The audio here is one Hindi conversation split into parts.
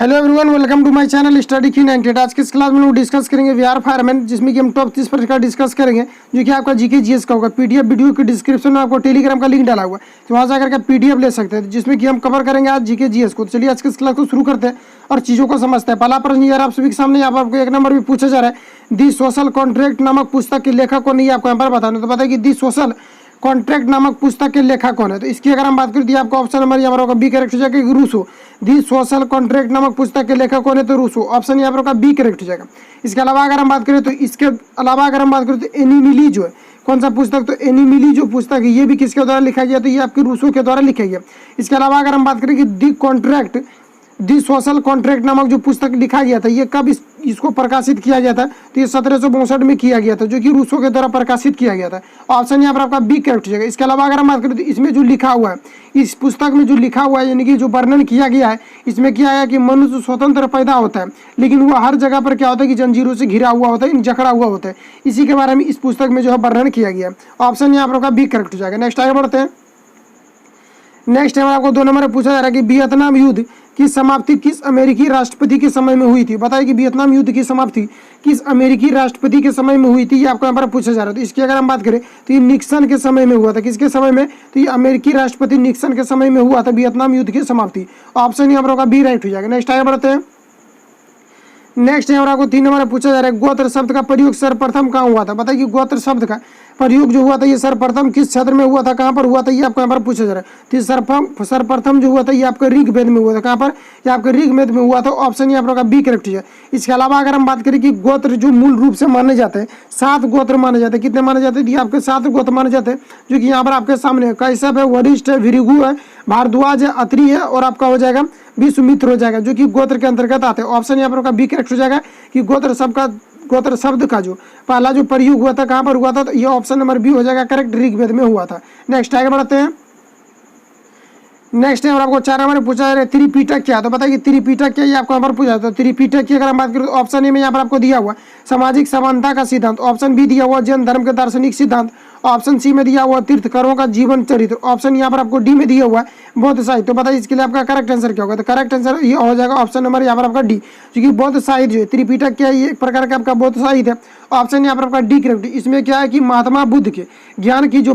Hello everyone, welcome to my channel study की 98। आज की इस क्लास में हम डिस्कस करेंगे बिहार फायरमैन, जिसमें कि हम टॉप 30 प्रश्न डिस्कस करेंगे, जो कि आपका जीके जीएस का होगा। पीडीएफ वीडियो के डिस्क्रिप्शन में आपको टेलीग्राम का लिंक डाला हुआ है, तो वहाँ जाकर के पीडीएफ ले सकते हैं, जिसमें कि हम कवर करेंगे आज जीके जीएस को। चलिए आज की इस क्लास को शुरू करते हैं और चीज़ों को समझते हैं। पहला प्रश्न यार आप सभी के सामने आपको एक नंबर भी पूछा जा रहा है, दी सोशल कॉन्ट्रैक्ट नामक पुस्तक के लेखक कौन है, आपको यहाँ पर बताना। तो बताइए कि दी सोशल कॉन्ट्रैक्ट नामक पुस्तक के लेखक कौन है। तो इसकी अगर हम बात करें तो आपको ऑप्शन नंबर यहाँ पर होगा बी करेक्ट हो जाएगा, रूसो। दी सोशल कॉन्ट्रैक्ट नामक पुस्तक के लेखक कौन है, तो रूसो। ऑप्शन यहाँ पर होगा बी करेक्ट हो जाएगा। इसके अलावा अगर हम बात करें तो एनिमिली जो है कौन सा पुस्तक, तो एनिमिली जो पुस्तक है ये भी किसके द्वारा लिखा गया, तो ये आपके रूसो के द्वारा लिखा गया। इसके अलावा अगर हम बात करें कि दी सोशल कॉन्ट्रैक्ट नामक जो पुस्तक लिखा गया था, ये कब इसको प्रकाशित किया गया था, तो ये 1762 में किया गया था, जो कि रूसो के द्वारा प्रकाशित किया गया था। ऑप्शन यहाँ पर आपका बी करेक्ट हो जाएगा। इसके अलावा अगर हम बात करें तो इसमें जो लिखा हुआ है, इस पुस्तक में जो लिखा हुआ है, यानी कि जो वर्णन किया गया है, इसमें किया गया कि मनुष्य स्वतंत्र पैदा होता है, लेकिन वो हर जगह पर क्या होता है कि जंजीरों से घिरा हुआ होता है, जकड़ा हुआ होता है। इसी के बारे में इस पुस्तक में जो है वर्णन किया गया है। ऑप्शन यहाँ पर आपका बी करेक्ट हो जाएगा। नेक्स्ट आगे बढ़ते हैं। नेक्स्ट टाइम आपको 2 नंबर पूछा जा रहा है कि वियतनाम युद्ध की समाप्ति किस अमेरिकी राष्ट्रपति के समय में हुई थी। बताइए कि वियतनाम युद्ध की समाप्ति किस अमेरिकी राष्ट्रपति के समय में हुई थी, ये आपको यहाँ पर पूछा जा रहा है। तो इसकी अगर हम बात करें तो ये निक्सन के समय में हुआ था। किसके समय में, तो ये अमेरिकी राष्ट्रपति निक्सन के समय में हुआ था वियतनाम युद्ध की समाप्ति। ऑप्शन यहाँ पर होगा बी राइट हो जाएगा। नेक्स्ट आगे बढ़ते हैं। नेक्स्ट यहाँ पर आपको 3 नंबर पूछा जा रहा है, गोत्र शब्द का प्रयोग सर्वप्रथम कहाँ हुआ था। बताइए कि गोत्र शब्द का प्रयोग जो हुआ था ये सर्वप्रथम किस क्षेत्र में हुआ था, कहाँ पर हुआ था, ये आपको यहाँ पर पूछा जा रहा है। तो सर्वप्रथम जो हुआ था ये आपका ऋग्वेद में हुआ था। कहाँ पर, ये आपके ऋग्वेद में हुआ था। ऑप्शन यहाँ पर होगा बी करेक्ट है। इसके अलावा अगर हम बात करें कि गोत्र जो मूल रूप से माने जाते हैं, 7 गोत्र माने जाते हैं। कितने माने जाते हैं, ये आपके 7 गोत्र माने जाते हैं, जो कि यहाँ पर आपके सामने है। कैसव है, वरिष्ठ है, भृगु है, भारद्वाज है, अत्रि है, और आपका हो जाएगा विश्वामित्र हो जाएगा, जो कि गोत्र के अंतर्गत आते हैं। ऑप्शन यहाँ पर होगा बी करेक्ट हो जाएगा कि गोत्र शब्द का जो पहला जो प्रयोग हुआ था कहाँ पर हुआ था, तो ये ऑप्शन नंबर बी हो जाएगा करेक्ट, ऋग्वेद में हुआ था। नेक्स्ट आगे बढ़ते हैं। नेक्स्ट टाइम आपको 4 नंबर पूछा जा रहा है त्रिपिटक क्या। तो बताइए त्रिपिटक क्या, ये आपको यहाँ पर पूछा जाता है। त्रिपिटक की अगर हम बात करें तो ऑप्शन ए में यहाँ पर आपको दिया हुआ सामाजिक समानता का सिद्धांत। ऑप्शन बी दिया हुआ जैन धर्म के दार्शनिक सिद्धांत। ऑप्शन सी में दिया हुआ तीर्थंकरों का जीवन चरित्र। ऑप्शन यहाँ पर आपको डी में दिया हुआ बौद्ध साहित्य। तो बताइए इसके लिए आपका करेक्ट आंसर क्या होगा, तो करेक्ट आंसर ये हो जाएगा ऑप्शन नंबर यहाँ पर आपका डी, क्योंकि बौद्ध साहित्य जो है त्रिपिटक क्या है, ये एक प्रकार का आपका बौद्ध साहित्य है। ऑप्शन यहाँ पर आपका डी करेक्ट। इसमें क्या है कि महात्मा बुद्ध के ज्ञान की जो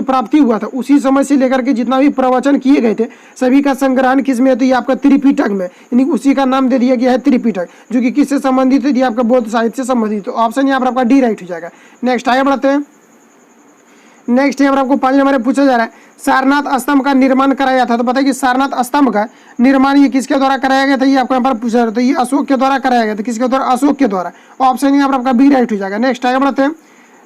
प्राप्ति हुआ था, उसी समय से लेकर के जितना भी प्रवचन किए गए थे सभी का संग्रहण किसमें है, तो ये आपका त्रिपिटक में, यानी उसी का नाम दे दिया गया है त्रिपिटक, जो कि किससे संबंधित है, ये आपका बौद्ध साहित्य से संबंधित। तो ऑप्शन यहाँ पर आपका डी राइट हो जाएगा। नेक्स्ट आगे बढ़ते हैं। नेक्स्ट यहाँ पर आपको 5 नंबर में पूछा जा रहा है सारनाथ स्तंभ का निर्माण कराया था। तो बताइए कि सारनाथ स्तंभ का निर्माण ये किसके द्वारा कराया गया था, ये आपको यहाँ पर पूछा जा रहा है। तो ये अशोक के द्वारा कराया गया था। किसके द्वारा, अशोक के द्वारा। ऑप्शन यहाँ पर आपका बी राइट हो जाएगा। नेक्स्ट आगे बढ़ते हैं।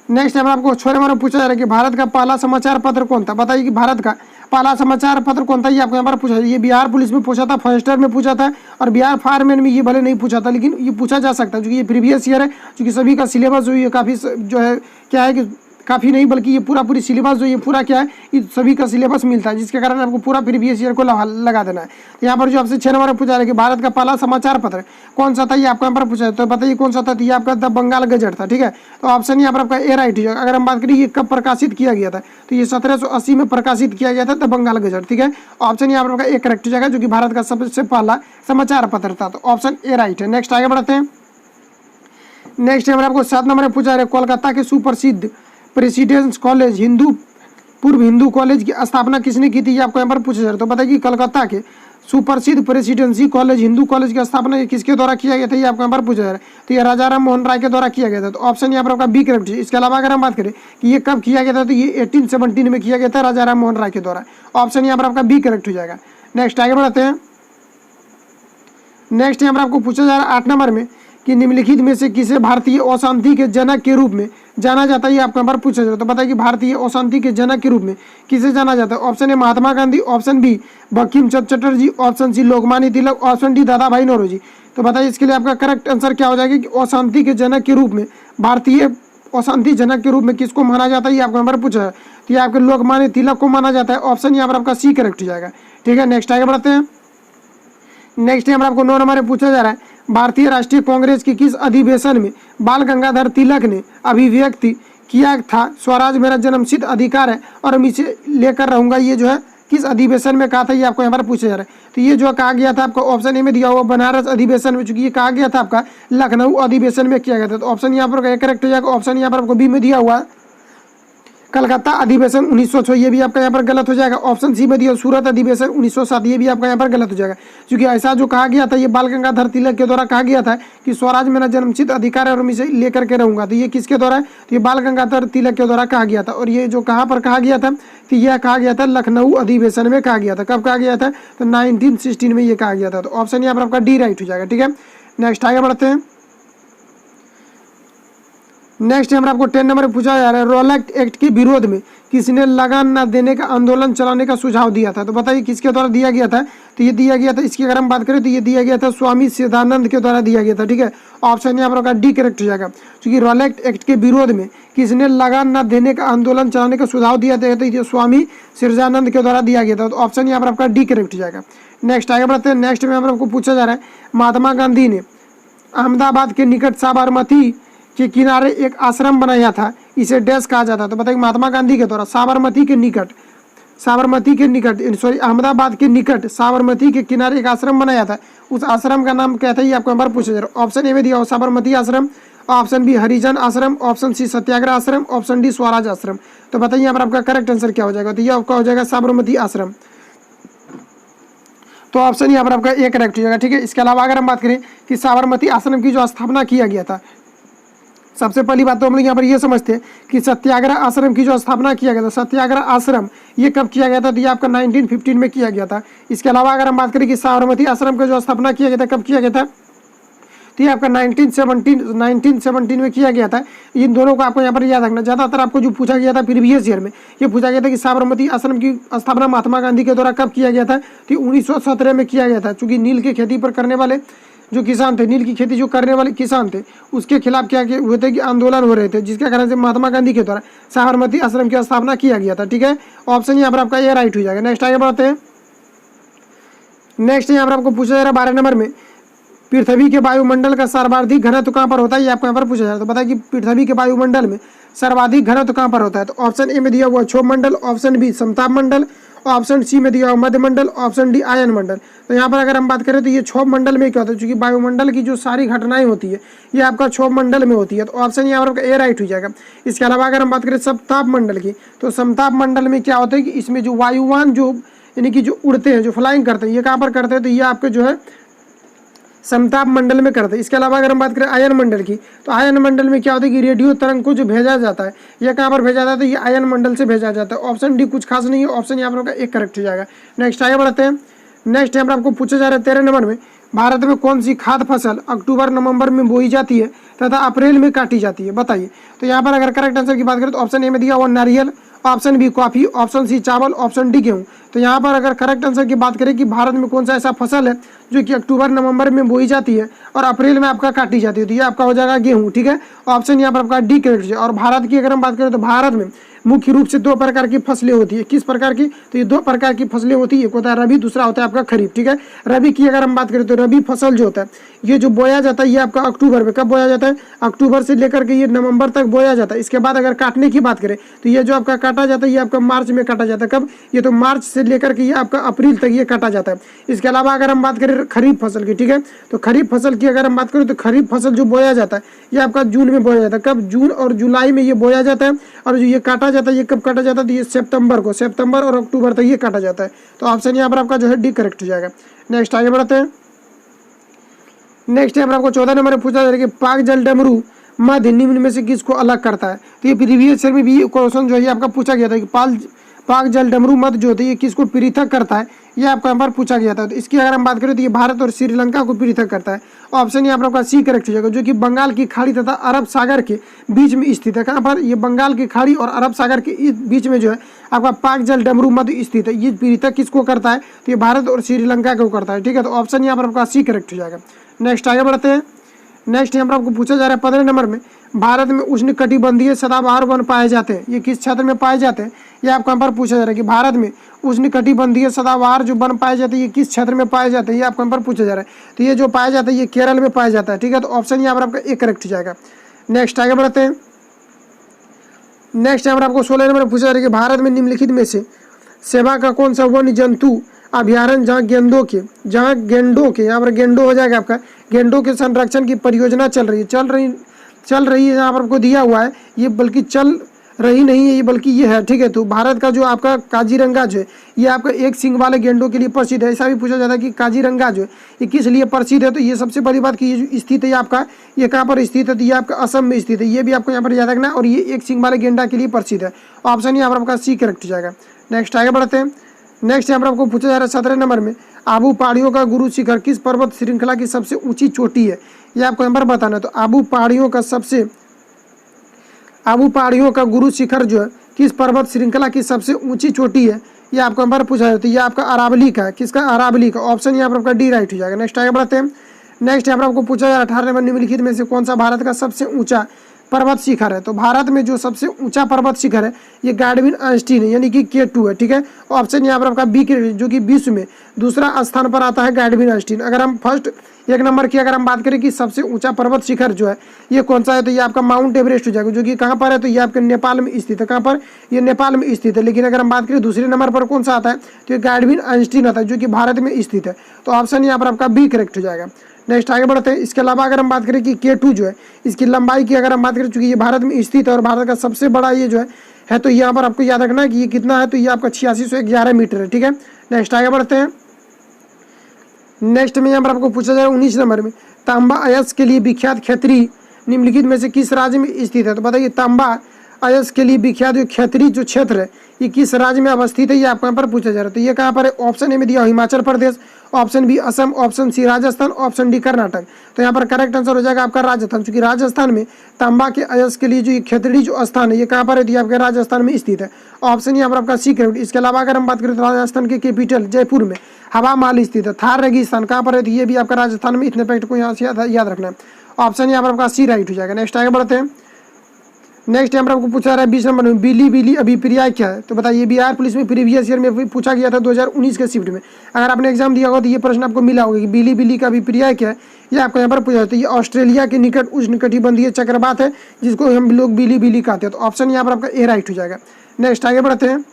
नेक्स्ट यहाँ पर आपको 6 नंबर में पूछा जा रहा है कि भारत का पहला समाचार पत्र कौन था। बताइए कि भारत का पहला समाचार पत्र कौन था, ये आपको यहाँ पर पूछा। ये बिहार पुलिस में पूछा था, फॉरेस्टर में पूछा था, और बिहार फायरमैन में ये भले नहीं पूछा था, लेकिन ये पूछा जा सकता है, क्योंकि ये प्रीवियस ईयर है, क्योंकि सभी का सिलेबस जो ये काफ़ी जो है क्या है कि काफ़ी नहीं बल्कि ये पूरी सिलेबस जो ये पूरा क्या है, ये सभी का सिलेबस मिलता है, जिसके कारण आपको पूरा प्रीवियस ईयर को लगा देना है। यहाँ पर जो आपसे 6 नंबर पूछा है कि भारत का पहला समाचार पत्र कौन सा था, ये आपको यहाँ पर पूछा है। तो बताइए कौन सा था, तो ये आपका द बंगाल गजट था। ठीक है, तो ऑप्शन यहाँ पर आपका ए राइट है। अगर हम बात करें ये कब प्रकाशित किया गया था, तो ये 1780 में प्रकाशित किया गया था द बंगाल गजट। ठीक है, ऑप्शन यहाँ पर आपका ए करेक्ट हो जाएगा, जो कि भारत का सबसे पहला समाचार पत्र था। तो ऑप्शन ए राइट है। नेक्स्ट आगे बढ़ते हैं। नेक्स्ट यहाँ पर आपको 7 नंबर में पूछा है कोलकाता के सुप्रसिद्ध प्रेसिडेंस कॉलेज पूर्व हिंदू कॉलेज की स्थापना किसने की थी, ये आपको यहाँ पर पूछा जा रहा है। तो बताइए कि कलकत्ता के सुप्रसिद्ध प्रेसिडेंसी कॉलेज हिंदू कॉलेज की स्थापना किसके द्वारा किया गया था, ये आपको यहाँ पर पूछा जा रहा है। तो ये राजा राम मोहन राय के द्वारा किया गया था। तो ऑप्शन यहाँ पर आपका बी करेक्ट है। इसके अलावा अगर हम बात करें कि ये कब किया गया था, तो ये 1817 में किया गया था राजा राम मोहन राय के द्वारा। ऑप्शन यहाँ पर आपका बी करेक्ट हो जाएगा। नेक्स्ट आगे बढ़ते हैं। नेक्स्ट यहाँ पर आपको पूछा जा रहा है 8 नंबर में कि निम्नलिखित में से किसे भारतीय अशांति के जनक के रूप में जाना जाता है, ये आपको यहाँ पर पूछा जाता है। तो बताइए कि भारतीय अशांति के जनक के रूप में किसे जाना जाता है। Option A Mahatma Gandhi, option B Bankim Chandra Chatterjee, option C Lokmanya Tilak, option D Dadabhai Naoroji. तो बताइए इसके लिए आपका करेक्ट आंसर क्या हो जाएगा कि अशांति के जनक के रूप में, भारतीय अशांति जनक के रूप में किसको माना जाता है, ये आपको यहाँ पर पूछा है। तो ये आपके लोकमान्य तिलक को माना जाता है। ऑप्शन यहाँ पर आपका सी करेक्ट हो जाएगा। ठीक है, नेक्स्ट आगे बढ़ते हैं। नेक्स्ट यहाँ पर आपको 9 नंबर में पूछा जा रहा है भारतीय राष्ट्रीय कांग्रेस के किस अधिवेशन में बाल गंगाधर तिलक ने अभिव्यक्ति किया था स्वराज मेरा जन्मसिद्ध अधिकार है और मैं इसे लेकर रहूंगा, ये जो है किस अधिवेशन में कहा था, ये आपको यहाँ पर पूछा जा रहा है। तो ये जो कहा गया था आपका ऑप्शन ए में दिया हुआ बनारस अधिवेशन में, चूंकि ये कहा गया था आपका लखनऊ अधिवेशन में किया गया था, तो ऑप्शन यहाँ पर करेक्ट हो जाएगा। ऑप्शन यहाँ पर आपको बी में दिया हुआ कलकत्ता अधिवेशन 1906, ये भी आपका यहाँ पर गलत हो जाएगा। ऑप्शन सी में दिया सूरत अधिवेशन 1907, ये भी आपका यहाँ पर गलत हो जाएगा, क्योंकि ऐसा जो कहा गया था ये बाल गंगाधर तिलक के द्वारा कहा गया था कि स्वराज मेरा जन्मसिद्ध अधिकार है और मैं इसे लेकर के रहूंगा। तो ये किसके द्वारा, तो ये बाल गंगाधर तिलक के द्वारा कहा गया था। और ये जो कहाँ पर कहा गया था, तो यह कहा गया था लखनऊ अधिवेशन में कहा गया था। कब कहा गया था, तो 1916 में ये कहा गया था। तो ऑप्शन यहाँ पर आपका डी राइट हो जाएगा। ठीक है, नेक्स्ट आगे बढ़ते हैं। नेक्स्ट यहाँ पर आपको 10 नंबर पूछा जा रहा है, रोलैक्ट एक्ट के विरोध में किसने लगान न देने का आंदोलन चलाने का सुझाव दिया था। तो बताइए किसके द्वारा दिया गया था, तो ये दिया गया था, इसकी अगर हम बात करें तो ये दिया गया था स्वामी सिद्धानंद के द्वारा दिया गया था। ठीक है, ऑप्शन यहाँ पर डी करेक्ट हो जाएगा, क्योंकि रोलैक्ट एक्ट के विरोध में किसने लगान न देने का आंदोलन चलाने का सुझाव दिया था, तो ये स्वामी सिद्धानंद के द्वारा दिया गया था। तो ऑप्शन यहाँ पर आपका डी करेक्ट हो जाएगा। नेक्स्ट आगे बढ़ते हैं। नेक्स्ट में आपको पूछा जा रहा है, महात्मा गांधी ने अहमदाबाद के निकट साबरमती के किनारे एक आश्रम बनाया था, इसे डैश कहा जाता है। तो बताइए महात्मा गांधी के द्वारा साबरमती के निकट अहमदाबाद के निकट साबरमती के किनारे एक आश्रम बनाया था, उस आश्रम का नाम क्या था, ये आपको यहाँ पर पूछा जा रहा है। ऑप्शन ए में दिया हो साबरमती आश्रम, ऑप्शन बी हरिजन आश्रम, ऑप्शन सी सत्याग्रह आश्रम, ऑप्शन डी स्वराज आश्रम। तो बताइए यहाँ पर आपका करेक्ट आंसर क्या हो जाएगा, तो ये आपका हो जाएगा साबरमती आश्रम। तो ऑप्शन यहाँ पर आपका ए करेक्ट हो जाएगा। ठीक है, इसके अलावा अगर हम बात करें कि साबरमती आश्रम की जो स्थापना किया गया था, सबसे पहली बात तो हम लोग यहाँ पर ये समझते हैं कि सत्याग्रह आश्रम की जो स्थापना किया गया था, सत्याग्रह आश्रम ये कब किया गया था, तो ये आपका 1915 में किया गया था। इसके अलावा अगर हम बात करें कि साबरमती आश्रम का जो स्थापना किया गया था, कब किया गया था, तो ये आपका 1917 में किया गया था। इन दोनों को आपको यहाँ पर याद रखना। ज़्यादातर आपको जो पूछा गया था प्रीवियस ईयर में, ये पूछा गया था कि साबरमती आश्रम की स्थापना महात्मा गांधी के द्वारा कब किया गया था, तो 1917 में किया गया था। चूँकि नील की खेती पर करने वाले जो किसान थे, नील की खेती जो करने वाले किसान थे, उसके खिलाफ क्या हुए थे कि आंदोलन हो रहे थे, जिसके कारण से महात्मा गांधी के द्वारा साबरमती आश्रम की स्थापना किया गया था। ठीक है, ऑप्शन यहाँ पर आपका ये राइट हो जाएगा। नेक्स्ट आगे बढ़ते हैं। नेक्स्ट यहाँ पर आपको पूछा जा रहा है 12 नंबर में, पृथ्वी के वायुमंडल का सर्वाधिक घनत्व कहाँ पर होता है, ये आपको यहाँ पर पूछा जा रहा है। तो बताइए कि पृथ्वी के वायुमंडल में सर्वाधिक घनत्व कहाँ पर होता है। तो ऑप्शन ए में दिया हुआ क्षोभ मंडल, ऑप्शन बी समताप मंडल, ऑप्शन सी में दिया हुआ मध्य मंडल, ऑप्शन डी आयन मंडल। तो यहाँ पर अगर हम बात करें तो ये क्षोभ मंडल में क्या होता है, क्योंकि वायुमंडल की जो सारी घटनाएं होती है ये आपका क्षोभ मंडल में होती है। तो ऑप्शन यहाँ पर ए राइट हो जाएगा। इसके अलावा अगर हम बात करें समताप मंडल की, तो समताप मंडल में क्या होता है कि इसमें जो वायुवान जो यानी कि जो उड़ते हैं, जो फ्लाइंग करते हैं, ये कहाँ पर करते हैं, तो ये आपके जो है समताप मंडल में करते हैं। इसके अलावा अगर हम बात करें आयन मंडल की, तो आयन मंडल में क्या होता है कि रेडियो तरंग को जो भेजा जाता है, ये कहाँ पर भेजा जाता है, ये आयन मंडल से भेजा जाता है। ऑप्शन डी कुछ खास नहीं है, ऑप्शन यहाँ पर एक करेक्ट हो जाएगा। नेक्स्ट आगे बढ़ते हैं। नेक्स्ट यहाँ पर आपको पूछा जा रहा है 13 नंबर में, भारत में कौन सी खाद्य फसल अक्टूबर नवंबर में बोई जाती है तथा अप्रैल में काटी जाती है, बताइए। तो यहाँ पर अगर करेक्ट आंसर की बात करें तो ऑप्शन ए में दिया हुआ नारियल, option B coffee, option C चावल, ऑप्शन डी गेहूँ। तो यहाँ पर अगर करेक्ट आंसर की बात करें कि भारत में कौन सा ऐसा फसल है जो कि अक्टूबर नवंबर में बोई जाती है और अप्रैल में आपका काटी जाती है, तो ये आपका हो जाएगा गेहूँ। ठीक है, ऑप्शन यहाँ पर आपका डी करेक्ट है। और भारत की अगर हम बात करें तो भारत में मुख्य रूप से 2 प्रकार की फसलें होती है। किस प्रकार की, तो ये 2 प्रकार की फसलें होती है, एक होता है रबी, दूसरा होता है आपका खरीफ। ठीक है, रबी की अगर हम बात करें तो रबी फसल जो होता है ये जो बोया जाता है ये आपका अक्टूबर में, कब बोया जाता है, अक्टूबर से लेकर के ये नवंबर तक बोया जाता है। इसके बाद अगर काटने की बात करें तो ये जो आपका काटा जाता है ये आपका मार्च में काटा जाता है। कब, ये तो मार्च से लेकर के ये आपका अप्रैल तक ये काटा जाता है। इसके अलावा अगर हम बात करें खरीफ फसल की, ठीक है, तो खरीफ फसल की अगर हम बात करें तो खरीफ फसल जो बोया जाता है ये आपका जून में बोया जाता है। कब, जून और जुलाई में ये बोया जाता है। और जो ये काटा जाता है ये कब काटा जाता है, तो ये सितंबर को, सितंबर और अक्टूबर तक ये काटा जाता है। तो ऑप्शन यहाँ पर आपका जो है डी करेक्ट हो जाएगा। नेक्स्ट आगे बढ़ते हैं। नेक्स्ट यहाँ पर आपको 14 नंबर में पूछा जा रहा है कि पाक जल डमरू मध्य निम्न में से किसको अलग करता है। तो ये प्रीवियस ईयर में भी क्वेश्चन जो है आपका पूछा गया था कि पाक जल डमरू मध्य जो होती है ये किसको पृथक करता है, ये आपको यहाँ पर पूछा गया था। तो इसकी अगर हम बात करें तो ये भारत और श्रीलंका को पृथक करता है। ऑप्शन यहाँ पर आपका सी करेक्ट हो जाएगा, जो कि बंगाल की खाड़ी तथा अरब सागर के बीच में स्थित है। कहाँ पर, ये बंगाल की खाड़ी और अरब सागर के बीच में जो है आपका पाक जल डमरू मध्य स्थित है। ये पृथक किसको करता है, तो ये भारत और श्रीलंका को करता है। ठीक है, तो ऑप्शन यहाँ पर आपका सी करेक्ट हो जाएगा। नेक्स्ट आगे बढ़ते हैं। नेक्स्ट यहाँ पर आपको पूछा जा रहा है 15 नंबर में, भारत में उष्णकटिबंधीय सदाबहार वन पाए जाते हैं, ये किस क्षेत्र में पाए जाते हैं, ये आपको यहाँ पर पूछा जा रहा है कि भारत में उष्णकटिबंधीय सदाबहार जो वन पाए जाते हैं ये किस क्षेत्र में पाए जाते हैं, ये आपको यहाँ पर पूछा जा रहा है। तो ये जो पाया जाता है ये केरल में पाया जाता है। ठीक है, तो ऑप्शन यहाँ पर आपका एक करेक्ट हो जाएगा। नेक्स्ट आगे बढ़ते हैं। नेक्स्ट यहाँ पर आपको 16 नंबर में पूछा जा रहा है कि भारत में निम्नलिखित में से सेवा का कौन सा वन्य जंतु अभ्यारण्य जहाँ गेंडों के यहाँ पर गेंडो हो जाएगा आपका, गेंडों के संरक्षण की परियोजना चल रही है यहाँ पर आपको दिया हुआ है ये, बल्कि चल रही नहीं है ये, बल्कि ये है, ठीक है। तो भारत का जो आपका काजीरंगा जो है ये आपका एक सींग वाले गेंडों के लिए प्रसिद्ध है। ऐसा भी पूछा जाता है कि काजीरंगा जो है ये किस लिए प्रसिद्ध है, तो ये सबसे पहली बात कि ये जो स्थित है आपका, ये कहाँ पर स्थित है, तो ये आपका असम में स्थित है, ये भी आपको यहाँ पर याद रखना है। और ये एक सींग वाले गेंडा के लिए प्रसिद्ध है। ऑप्शन यहाँ पर आपका सी करेक्ट हो जाएगा। नेक्स्ट आगे बढ़ते हैं। नेक्स्ट यहाँ पर आपको पूछा जा रहा है 17 नंबर में, आबू पहाड़ियों का गुरु शिखर किस पर्वत श्रृंखला की सबसे ऊंची चोटी है, ये आपको यहाँ पर बताना है। तो आबू पहाड़ियों का गुरु शिखर जो है किस पर्वत श्रृंखला की सबसे ऊंची चोटी है, ये आपको यहाँ पर पूछा जाता है। ये आपका अरावली का है, किसका, अरावली का। ऑप्शन यहाँ पर आपका डी राइट हो जाएगा। नेक्स्ट आगे बढ़ते हैं। नेक्स्ट यहाँ पर आपको पूछा जा रहा है 18 नंबर, निम्नलिखित में से कौन सा भारत का सबसे ऊंचा पर्वत शिखर है। तो भारत में जो सबसे ऊंचा पर्वत शिखर है ये गाडविन आइंस्टीन है, यानी कि K2 है, ठीक है। ऑप्शन यहाँ पर आपका बी के, जो कि विश्व में दूसरा स्थान पर आता है गाडविन आइंस्टीन। अगर हम फर्स्ट एक नंबर की अगर हम बात करें कि सबसे ऊंचा पर्वत शिखर जो है ये कौन सा है, तो ये आपका माउंट एवरेस्ट हो जाएगा, जो कि कहाँ पर है, तो ये आपके नेपाल में स्थित है। कहाँ पर, ये नेपाल में स्थित है। लेकिन अगर हम बात करें दूसरे नंबर पर कौन सा आता है, तो ये गाडविन आइंस्टीन आता है, जो कि भारत में स्थित है। तो ऑप्शन यहाँ पर आपका बी करेक्ट हो जाएगा। नेक्स्ट आगे बढ़ते हैं। इसके अलावा अगर हम बात करें कि K2 जो है इसकी लंबाई की अगर हम बात करें, चूंकि ये भारत में स्थित है और भारत का सबसे बड़ा ये जो है तो यहाँ पर आपको याद रखना है कि ये कितना है, तो ये आपका 8611 मीटर है, ठीक है। नेक्स्ट आगे बढ़ते हैं। नेक्स्ट में यहाँ पर आपको पूछा जाएगा 19 नंबर में, तांबा अयस्क के लिए विख्यात खैतरी निम्नलिखित में से किस राज्य में स्थित है। तो बताइए तांबा अयस्क के लिए विख्यात जो खैतरी जो क्षेत्र है ये किस राज्य में अवस्थित है, ये आपको यहाँ पर पूछा जा रहा है। तो ये कहाँ पर है, ऑप्शन ए में दिया Himachal Pradesh, option B Assam, option C Rajasthan, option D Karnataka. तो यहाँ पर करेक्ट आंसर हो जाएगा आपका राजस्थान, क्योंकि राजस्थान में तांबा के अयस्क के लिए जो ये खैतरी जो स्थान है ये कहाँ पर है, तो आपके राजस्थान में स्थित है। ऑप्शन यहाँ पर आपका सी करेक्ट। इसके अलावा अगर हम बात करें तो राजस्थान के कैपिटल जयपुर में हवा महल स्थित है। थार रेगिस्तान कहाँ पर है, तो ये भी आपका राजस्थान में, इतने फैक्ट को यहाँ से याद रखना है। ऑप्शन यहाँ पर आपका सी राइट हो जाएगा। नेक्स्ट आगे बढ़ते हैं। नेक्स्ट यहाँ पर आपको पूछा रहा है 20 नंबर में, बिली अभिप्राय क्या है। तो बताइए बिहार पुलिस में प्रीवियस ईयर में पूछा गया था 2019 के शिफ्ट में। अगर आपने एग्जाम दिया होगा तो ये प्रश्न आपको मिला होगा कि बिली का अभिप्राय क्या है, ये आपको यहाँ पर पूछा जाता है। ये ऑस्ट्रेलिया के निकट उष्णकटिबंधीय चक्रवात है जिसको हम लोग बिली कहते हैं। तो ऑप्शन यहाँ पर आपका ए राइट हो जाएगा। नेक्स्ट आगे बढ़ते हैं।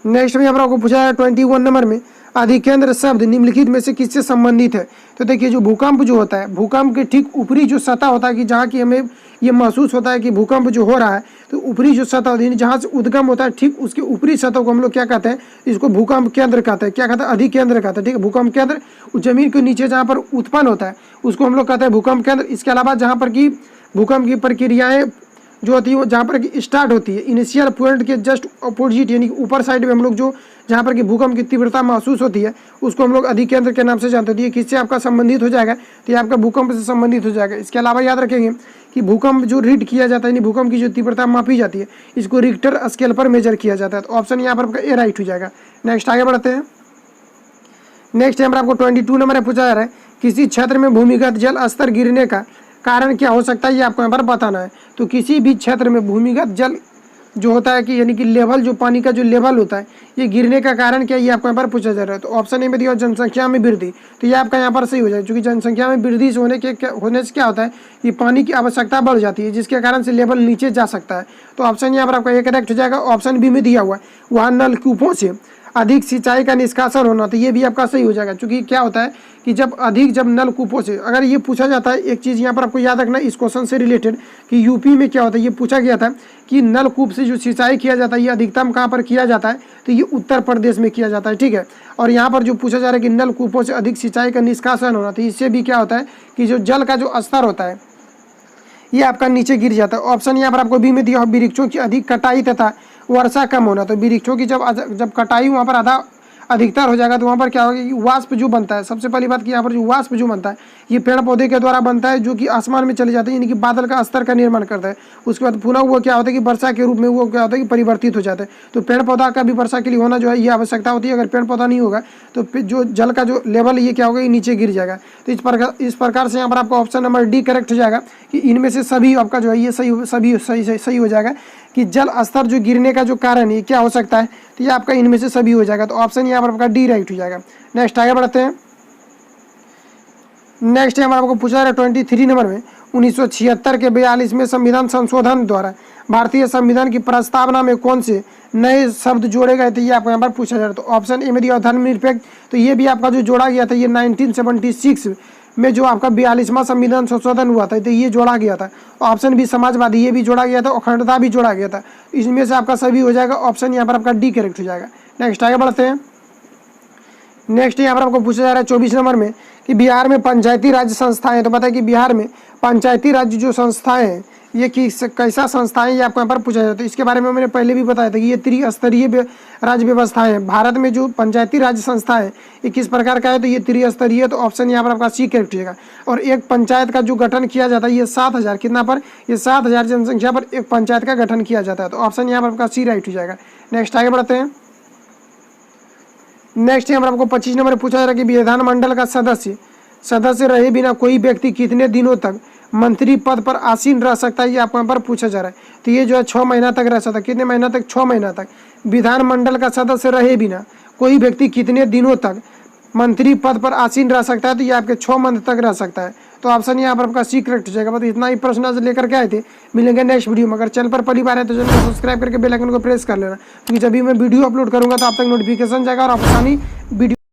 नेक्स्ट में यहाँ पर आपको पूछा है 21 नंबर में, अधिकेंद्र शब्द निम्नलिखित में से किससे संबंधित है। तो देखिए जो भूकंप जो होता है, भूकंप के ठीक ऊपरी जो सतह होता है कि जहाँ की हमें ये महसूस होता है कि भूकंप जो हो रहा है, तो ऊपरी जो सतह होती है जहाँ से उद्गम होता है ठीक उसके ऊपरी सतह को हम लोग क्या कहते हैं, इसको भूकंप केंद्र कहते हैं। क्या कहते हैं, अधिकेंद्र कहते हैं, ठीक है। भूकंप केंद्र जमीन के नीचे जहाँ पर उत्पन्न होता है उसको हम लोग कहते हैं भूकंप केंद्र। इसके अलावा जहाँ पर कि भूकंप की प्रक्रियाएँ जो होती है वो जहाँ पर कि स्टार्ट होती है इनिशियल पॉइंट के जस्ट अपोजिट, यानी कि ऊपर साइड में हम लोग जो जहाँ पर कि भूकंप की तीव्रता महसूस होती है उसको हम लोग अधिकेंद्र के नाम से जानते हैं। ये किससे आपका संबंधित हो जाएगा, तो ये आपका भूकंप से संबंधित हो जाएगा। इसके अलावा याद रखेंगे कि भूकंप जो रीड किया जाता है, यानी भूकंप की जो तीव्रता मापी जाती है, इसको रिक्टर स्केल पर मेजर किया जाता है। तो ऑप्शन यहाँ पर आपका ए राइट हो जाएगा। नेक्स्ट आगे बढ़ते हैं। नेक्स्ट यहाँ पर आपको 22 नंबर में पूछा जा रहा है, किसी क्षेत्र में भूमिगत जल स्तर गिरने का कारण क्या हो सकता है, ये आपको यहाँ पर बताना है। तो किसी भी क्षेत्र में भूमिगत जल जो होता है कि यानी कि लेवल, जो पानी का जो लेवल होता है ये गिरने का कारण क्या है, ये आपको यहाँ पर पूछा जा रहा है। तो ऑप्शन ए में दिया जनसंख्या में वृद्धि, तो ये आपका यहाँ पर सही हो जाए, क्योंकि जनसंख्या में वृद्धि से होने से क्या होता है कि पानी की आवश्यकता बढ़ जाती है, जिसके कारण से लेवल नीचे जा सकता है। तो ऑप्शन यहाँ पर आपका एक करेक्ट हो जाएगा। ऑप्शन बी में दिया हुआ है वहाँ नलकूपों से अधिक सिंचाई का निष्कासन होना, तो ये भी आपका सही हो जाएगा। क्योंकि क्या होता है कि जब नलकूपों से अगर ये पूछा जाता है, एक चीज़ यहाँ पर आपको याद रखना इस क्वेश्चन से रिलेटेड कि यूपी में क्या होता है, ये पूछा गया था कि नलकूप से जो सिंचाई किया जाता है ये अधिकतम कहाँ पर किया जाता है, तो ये उत्तर प्रदेश में किया जाता है, ठीक है। और यहाँ पर जो पूछा जा रहा है कि नलकूपों से अधिक सिंचाई का निष्कासन होना, तो इससे भी क्या होता है कि जो जल का जो स्तर होता है ये आपका नीचे गिर जाता है। ऑप्शन यहाँ पर आपको बी में दिया हो वृक्षों की अधिक कटाई तथा वर्षा कम होना। तो वृक्षों की जब कटाई वहाँ पर अधिकतर हो जाएगा तो वहाँ पर क्या होगा कि वाष्प जो बनता है, सबसे पहली बात कि यहाँ पर जो वाष्प जो बनता है ये पेड़ पौधे के द्वारा बनता है, जो कि आसमान में चले जाते हैं, यानी कि बादल का स्तर का निर्माण करता है। उसके बाद पुनः वो क्या होता है कि वर्षा के रूप में वो क्या होता है कि परिवर्तित हो जाता है। तो पेड़ पौधा का भी वर्षा के लिए होना जो है ये आवश्यकता होती है। अगर पेड़ पौधा नहीं होगा तो जो जल का जो लेवल ये क्या होगा ये नीचे गिर जाएगा। तो इस प्रकार से यहाँ पर आपका ऑप्शन नंबर डी करेक्ट हो जाएगा कि इनमें से सभी आपका जो है ये सही हो जाएगा कि जल स्तर जो गिरने का जो कारण है क्या हो सकता है, तो ये आपका इनमें से सभी हो जाएगा। तो ऑप्शन यहाँ पर आपका डी राइट हो जाएगा। नेक्स्ट आगे बढ़ते हैं। नेक्स्ट यहाँ पर आपको पूछा जा रहा है 23 नंबर में, 1976 के 42वें संविधान संशोधन द्वारा भारतीय संविधान की प्रस्तावना में कौन से नए शब्द जोड़े गए थे, ये आपको यहाँ पर पूछा जा रहा है। तो ऑप्शन ए में दिया धर्मनिरपेक्ष, तो ये भी आपका जो जोड़ा गया था ये 1976 में जो आपका 42वां संविधान संशोधन हुआ था, तो ये जोड़ा गया था। ऑप्शन बी समाजवादी, ये भी जोड़ा गया था। अखंडता भी जोड़ा गया था। इसमें से आपका सभी हो जाएगा, ऑप्शन यहाँ पर आपका डी करेक्ट हो जाएगा। नेक्स्ट आगे बढ़ते हैं। नेक्स्ट यहाँ पर आपको पूछा जा रहा है 24 नंबर में कि बिहार में पंचायती राज संस्थाएं, तो पता है कि बिहार में पंचायती राज जो संस्थाएं हैं ये कैसा संस्थाएं, ये आपको यहाँ पर पूछा जाता है। इसके बारे में मैंने पहले भी बताया था कि ये त्रिस्तरीय राज्य व्यवस्थाएं हैं। भारत में जो पंचायती राज संस्था है ये किस प्रकार का है, तो ये त्रिस्तरीय, तो ऑप्शन यहाँ पर आपका सी करेक्ट होगा। और एक पंचायत का जो गठन किया जाता है ये 7,000 कितना पर, ये 7,000 जनसंख्या पर एक पंचायत का गठन किया जाता है। तो ऑप्शन यहाँ पर आपका सी राइट हो जाएगा। नेक्स्ट आगे बढ़ते हैं। नेक्स्ट यहाँ पर आपको 25 नंबर पूछा जा रहा है कि विधानमंडल का सदस्य रहे बिना कोई व्यक्ति कितने दिनों तक मंत्री पद पर आसीन रह सकता है, ये आपको यहाँ पर पूछा जा रहा है। तो ये जो है 6 महीना तक रह सकता है। कितने महीना तक? 6 महीना तक। विधानमंडल का सदस्य रहे बिना कोई व्यक्ति कितने दिनों तक मंत्री पद पर आसीन रह सकता है, तो ये आपके 6 मंथ तक रह सकता है। तो ऑप्शन यहाँ पर आपका सी करेक्ट हो जाएगा। बस इतना ही प्रश्न आज लेकर के आए थे। मिलेंगे नेक्स्ट वीडियो में। अगर चैनल पर पहली बार है तो चैनल को सब्सक्राइब करके बेल आइकन को प्रेस कर लेना, क्योंकि जब भी मैं वीडियो अपलोड करूँगा तो आप तक नोटिफिकेशन जाएगा और आप आसानी वीडियो